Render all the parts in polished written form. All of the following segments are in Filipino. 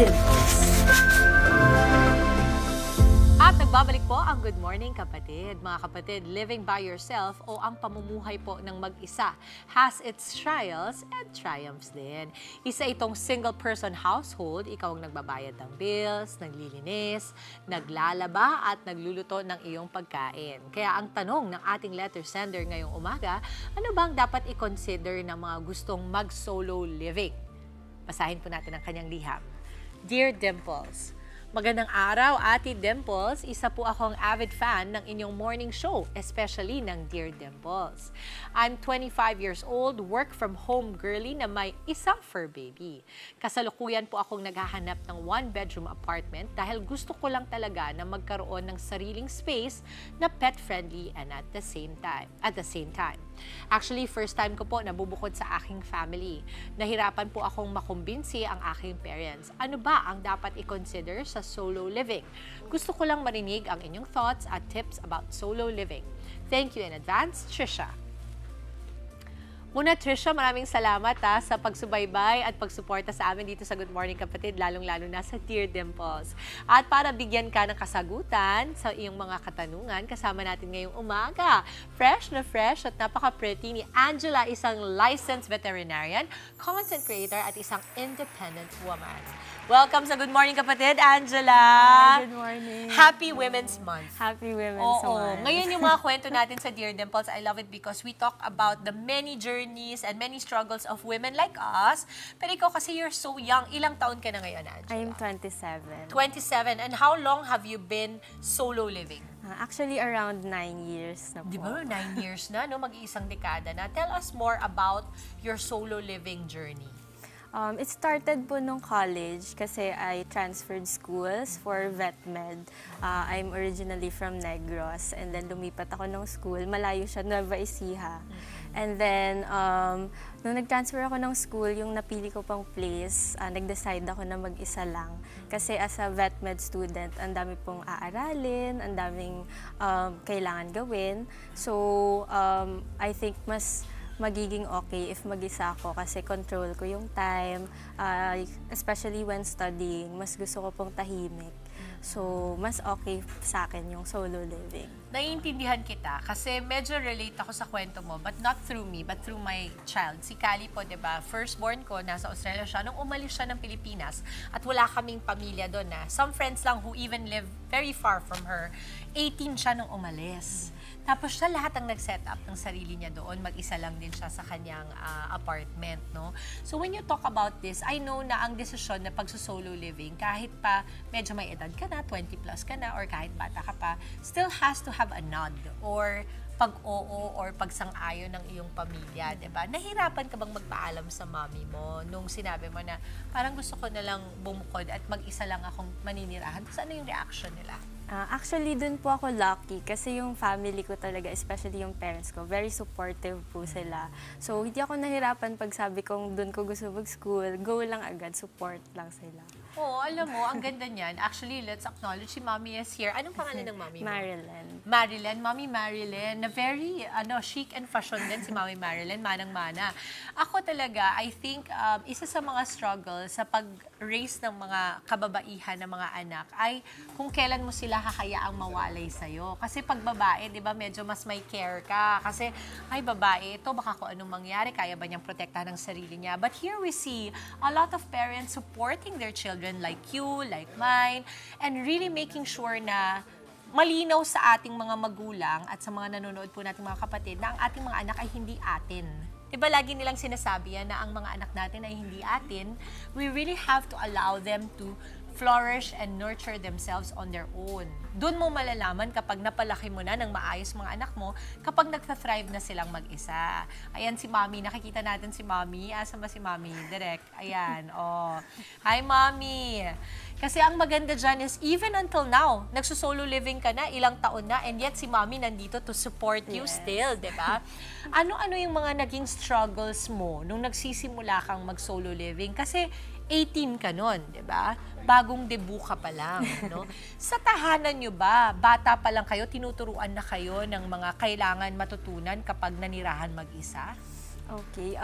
Dimples. At nagbabalik po ang Good Morning Kapatid. Mga kapatid, living by yourself o ang pamumuhay po ng mag-isa has its trials and triumphs din. Isa itong single-person household, ikaw ang nagbabayad ng bills, naglilinis, naglalaba at nagluluto ng iyong pagkain. Kaya ang tanong ng ating letter sender ngayong umaga, ano bang dapat i-consider ng mga gustong mag-solo living? Basahin po natin ang kanyang liham. Dear Dimples, magandang araw, Ate Dimples. Isa po akong avid fan ng inyong morning show, especially ng Dear Dimples. I'm 25 years old, work from home girly na may isang fur baby. Kasalukuyan po akong naghahanap ng one-bedroom apartment dahil gusto ko lang talaga na magkaroon ng sariling space na pet-friendly and at the same time. Actually, first time ko po nabubukod sa aking family. Nahirapan po akong makumbinsi ang aking parents. Ano ba ang dapat i-consider sa solo living? Gusto ko lang marinig ang inyong thoughts at tips about solo living. Thank you in advance, Trisha. Muna, Trisha, maraming salamat sa pagsubaybay at pagsuporta sa amin dito sa Good Morning Kapatid, lalong-lalo na sa Dear Dimples. At para bigyan ka ng kasagutan sa iyong mga katanungan, kasama natin ngayong umaga. Fresh na fresh at napaka-pretty ni Angela, isang licensed veterinarian, content creator at isang independent woman. Welcome sa Good Morning Kapatid, Angela! Hi, good morning. Happy Women's Month. Happy Women's Oo. Month. Ngayon yung mga kwento natin sa Dear Dimples, I love it because we talk about the many journeys and many struggles of women like us. Pero ikaw kasi you're so young. Ilang taon ka na ngayon, Angela? I'm 27. 27. And how long have you been solo living? Actually, around 9 years na po. Di ba? 9 years na, no? Mag-iisang dekada na. Tell us more about your solo living journey. It started po nung college kasi I transferred schools for vet med. I'm originally from Negros and then lumipat ako ng school. Malayo siya, Nueva Ecija. And then, nung nag-transfer ako ng school, yung napili ko pang place, nag-decide ako na mag-isa lang. Kasi as a vet med student, ang dami pong aaralin, ang daming kailangan gawin. So, I think mas magiging okay if mag-isa ako kasi control ko yung time, especially when studying. Mas gusto ko pong tahimik. So, mas okay sa akin yung solo living. Naiintindihan kita kasi medyo relate ako sa kwento mo, but not through me, but through my child. Si Kali po, di ba? Firstborn ko, nasa Australia siya. Nung umalis siya ng Pilipinas at wala kaming pamilya doon na. Some friends lang who even live very far from her. 18 siya nung umalis. Tapos siya lahat ang nag-set up ng sarili niya doon. Mag-isa lang din siya sa kanyang apartment, no? So when you talk about this, I know na ang desisyon na pagsusolo living, kahit pa medyo may edad ka na, 20 plus ka na, or kahit bata ka pa, still has to have a nod or pag-oo or pagsang-ayon ng iyong pamilya, diba? Nahirapan ka bang magpaalam sa mami mo nung sinabi mo na parang gusto ko na lang bumukod at mag-isa lang akong maninirahan? Tapos ano yung reaction nila? Actually, dun po ako lucky kasi yung family ko talaga, especially yung parents ko, very supportive po sila. So, hindi ako nahirapan pag sabi kong dun ko gusto mag-school, go lang agad, support lang sila. Oo, alam mo, ang ganda niyan. Actually, let's acknowledge si Mommy is here. Anong pangalan ng Mommy mo? Marilyn. Marilyn, Mommy Marilyn, na very chic and fashion din si Mommy Marilyn, manang-mana. Ako talaga, I think, isa sa mga struggles sa pag-raise ng mga kababaihan ng mga anak ay kung kailan mo sila hakayaang mawalay sa'yo. Kasi pag babae, di ba, medyo mas may care ka. Kasi, ay babae, ito baka kung anong mangyari, kaya ba niyang protektahan ng sarili niya. But here we see a lot of parents supporting their children like you, like mine, and really making sure na malinaw sa ating mga magulang at sa mga nanonood po nating mga kapatid na ang ating mga anak ay hindi atin. Diba lagi nilang sinasabi yan na ang mga anak natin ay hindi atin? We really have to allow them to flourish and nurture themselves on their own. Doon mo malalaman kapag napalaki mo na ng maayos mga anak mo, kapag nagta-thrive na silang mag-isa. Ayan si Mommy, nakikita natin si Mommy. Asa ba si Mommy? Direct. Ayan, oh. Hi, Mommy! Kasi ang maganda dyan is, even until now, nagsusolo living ka na, ilang taon na, and yet si Mommy nandito to support you still, di ba? Ano-ano yung mga naging struggles mo nung nagsisimula kang mag-solo living? Kasi 18 ka nun, di ba? Bagong debut ka pa lang, no? Sa tahanan nyo ba, bata pa lang kayo, tinuturuan na kayo ng mga kailangan matutunan kapag nanirahan mag-isa? Okay.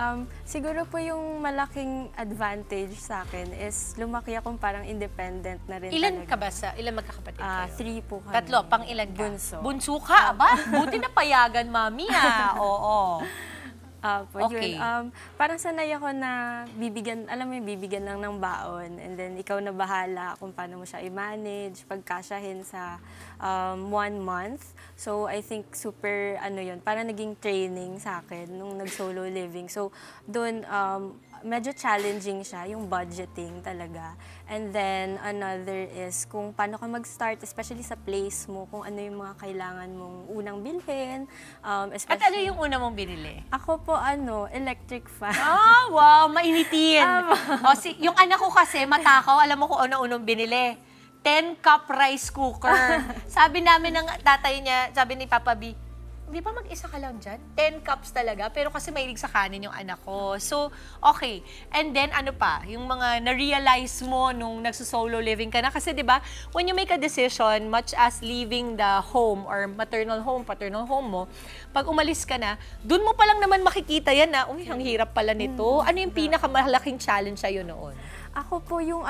Siguro po yung malaking advantage sa akin is lumaki akong parang independent na rin Ilan talaga. ka ba ilan magkakapatid kayo? 3 po kami. Tatlo, pang ilan ka? Bunso. Bunso ka, aba? Buti na payagan, mami, ha? Oo. Po, Okay. yun. Parang sanay ako na bibigyan, alam mo yung bibigyan lang ng baon and then ikaw na bahala kung paano mo siya i-manage, pagkasyahin sa 1 month. So, I think super, yun, parang naging training sa akin nung nag-solo living. So, doon, medyo challenging siya, yung budgeting talaga. And then, another is kung paano ka mag-start, especially sa place mo, kung ano yung mga kailangan mong unang bilhin. At Especially, ano yung una mong binili? Ako po, electric fan. Ah, wow, mainitin. Yung anak ko kasi, matakaw, alam mo kung ano unang binili. 10-cup rice cooker. Sabi namin ng tatay niya, sabi ni Papa B, di ba mag-isa ka lang dyan? 10 cups talaga, pero kasi mahilig sa kanin yung anak ko. So, okay. And then, ano pa, yung mga na-realize mo nung nagsusolo living ka na. Kasi di ba, when you make a decision, much as leaving the home or maternal home, paternal home mo, pag umalis ka na, dun mo pa lang naman makikita yan na, uy, ang hirap pala nito. Ano yung pinakamalaking challenge sa'yo noon? Ako po yung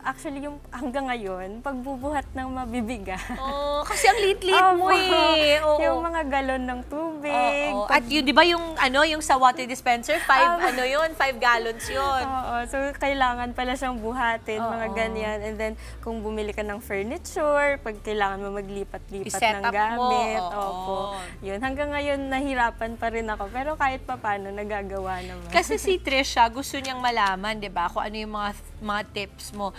actually yung hanggang ngayon, pagbubuhat ng mabibigat. Oh, kasi ang lit-lit mo eh. Oo. Yung mga galon ng tubig. Oo. At yun, di ba yung sa water dispenser, 5 gallons yun. Oo, so kailangan pala siyang buhatin, mga Oo. ganyan. And then, kung bumili ka ng furniture, pag kailangan mo maglipat-lipat I-set ng up mo. gamit. Oo. Opo. Yun, hanggang ngayon, nahirapan pa rin ako. Pero kahit pa paano, nagagawa naman. Kasi si Trisha, gusto niyang malaman, di ba, kung ano yung mga tips mo.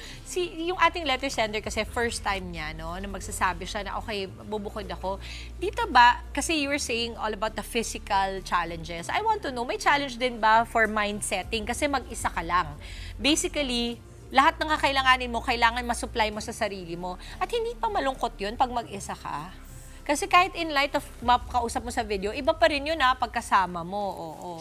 Yung ating letter sender kasi first time niya, no, na magsasabi siya na, okay, bubukod ako. Dito ba, kasi you were saying all about the physical challenges. I want to know, may challenge din ba for mind setting? Kasi mag-isa ka lang. Basically, lahat ng kakailanganin mo, kailangan masupply mo sa sarili mo. At hindi pa malungkot yun pag mag-isa ka. Kasi kahit in light of kausap mo sa video, iba pa rin yun pagkasama mo. Oo.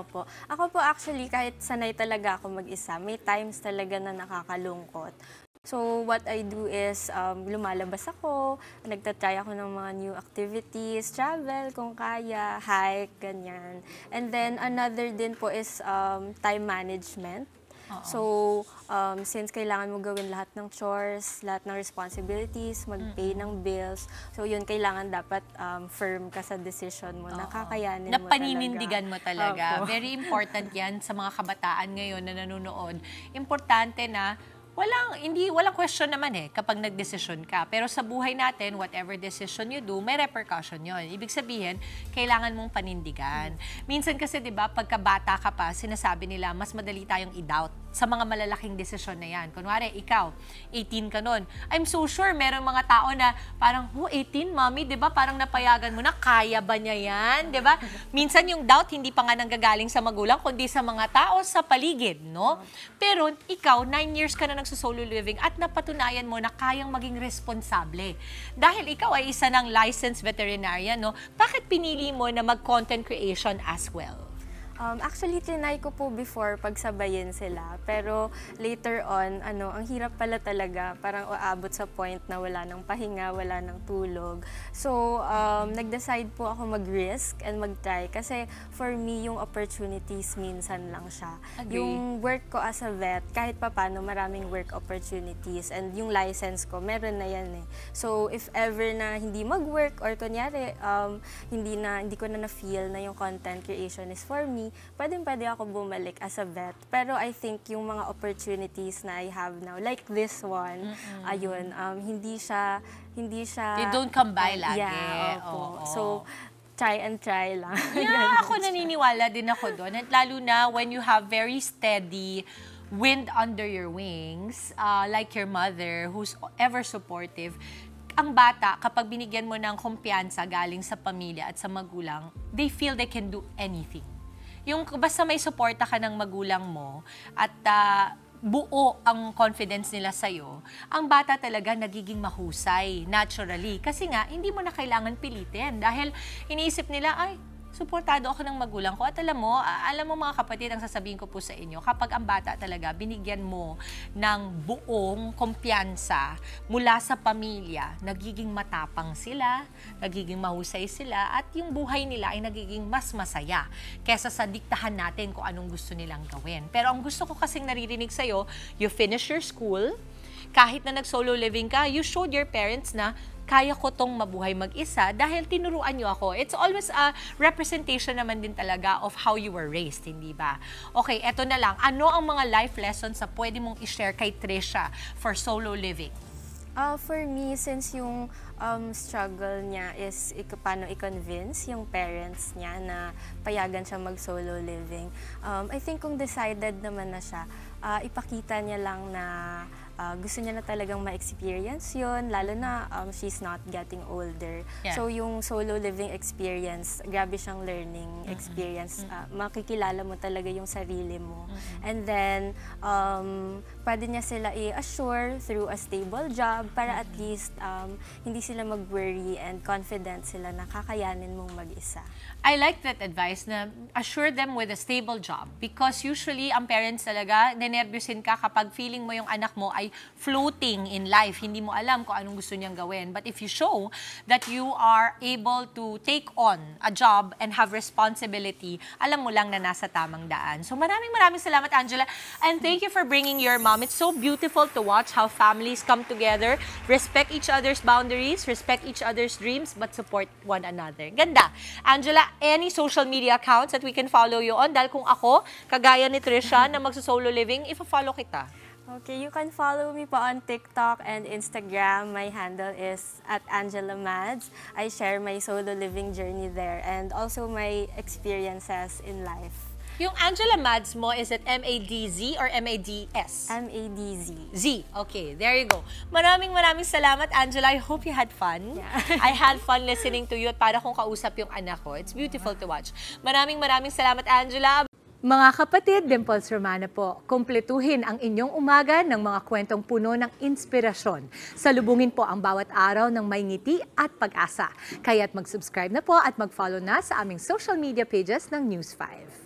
Opo. Ako po actually, kahit sanay talaga ako mag-isa, may times talaga na nakakalungkot. So, what I do is, lumalabas ako, nagtatry ako ng mga new activities, travel kung kaya, hike, ganyan. And then, another din po is time management. So, since kailangan mo gawin lahat ng chores, lahat ng responsibilities, mag-pay ng bills, so yun, kailangan dapat firm ka sa decision mo, nakakayanin mo talaga. Napaninindigan mo talaga. Opo. Very important yan sa mga kabataan ngayon na nanonood. Importante na walang question naman kapag nagdesisyon ka. Pero sa buhay natin, whatever decision you do, may repercussion yon. Ibig sabihin, kailangan mong panindigan. Minsan kasi, di ba, pagkabata ka pa, sinasabi nila, mas madali tayong i-doubt sa mga malalaking desisyon na yan. Kunwari, ikaw, 18 ka nun. I'm so sure, merong mga tao na parang, 18, mami, di ba, parang napayagan mo na, kaya ba niya yan? Di ba? Minsan yung doubt, hindi pa nga nanggagaling sa magulang, kundi sa mga tao sa paligid, no? Pero ikaw, 9 years ka na nagsusolo living at napatunayan mo na kayang maging responsable. Dahil ikaw ay isa ng licensed veterinarian, no? Bakit pinili mo na mag-content creation as well? Actually, trinay ko po before pagsabayin sila. Pero later on, ang hirap pala talaga. Parang aabot sa point na wala ng pahinga, wala ng tulog. So, nag-decide po ako mag-risk and mag-try. Kasi for me, yung opportunities minsan lang siya. Agree. Yung work ko as a vet, kahit pa paano, maraming work opportunities. And yung license ko, meron na yan eh. So, if ever na hindi mag-work or kunyari, hindi ko na feel na yung content creation is for me, pwede ako bumalik as a vet. Pero I think yung mga opportunities na I have now, like this one, ayun, hindi siya... You don't come by lagi. Yeah, opo. Oo. So, try and try lang. Yeah, ako naniniwala din ako doon. At lalo na when you have very steady wind under your wings, like your mother, who's ever supportive, ang bata, kapag binigyan mo ng kumpiyansa galing sa pamilya at sa magulang, they feel they can do anything. Yung basta may suporta ka ng magulang mo at buo ang confidence nila sa'yo, ang bata talaga nagiging mahusay, naturally. Kasi nga, hindi mo na kailangan pilitin. Dahil iniisip nila, ay, suportado ako ng magulang ko. At alam mo mga kapatid, ang sasabihin ko po sa inyo, kapag ang bata talaga, binigyan mo ng buong kumpiyansa mula sa pamilya, nagiging matapang sila, nagiging mahusay sila, at yung buhay nila ay nagiging mas masaya kesa sa diktahan natin kung anong gusto nilang gawin. Pero ang gusto ko kasing naririnig sa'yo, you finish your school, kahit na nag-solo living ka, you showed your parents na kaya ko tong mabuhay mag-isa dahil tinuruan niyo ako. It's always a representation naman din talaga of how you were raised, hindi ba? Okay, eto na lang. Ano ang mga life lessons na pwede mong i-share kay Trisha for solo living? For me, since yung struggle niya is paano i-convince yung parents niya na payagan siya mag-solo living, I think kung decided naman na siya, ipakita niya lang na gusto niya na talagang ma-experience yun, lalo na she's not getting older. Yeah. So yung solo living experience, grabe siyang learning experience. Makikilala mo talaga yung sarili mo. And then, pwede niya sila i-assure through a stable job para at least hindi sila mag-worry and confident sila na kakayanin mong mag-isa. I like that advice na assure them with a stable job because usually ang parents talaga, nenervyusin ka kapag feeling mo yung anak mo ay floating in life. Hindi mo alam kung anong gusto niyang gawin. But if you show that you are able to take on a job and have responsibility, alam mo lang na nasa tamang daan. So maraming salamat, Angela. And thank you for bringing your mom. It's so beautiful to watch how families come together, respect each other's boundaries, respect each other's dreams, but support one another. Ganda. Angela, any social media accounts that we can follow you on? Dahil kung ako, kagaya ni Trisha na magsa-solo living, ifa-follow kita. Okay, you can follow me po on TikTok and Instagram. My handle is @AngelaMads. I share my solo living journey there and also my experiences in life. Yung Angela Mads mo, is it M-A-D-Z or M-A-D-S? M-A-D-Z. Z. Okay, there you go. Maraming salamat, Angela. I hope you had fun. Yeah. I had fun listening to you at para kong kausap yung anak ko. It's beautiful to watch. Maraming salamat, Angela. Mga kapatid, Dimples Romana po, kumpletuhin ang inyong umaga ng mga kwentong puno ng inspirasyon. Salubungin po ang bawat araw ng may ngiti at pag-asa. Kaya't mag-subscribe na po at mag-follow na sa aming social media pages ng News 5.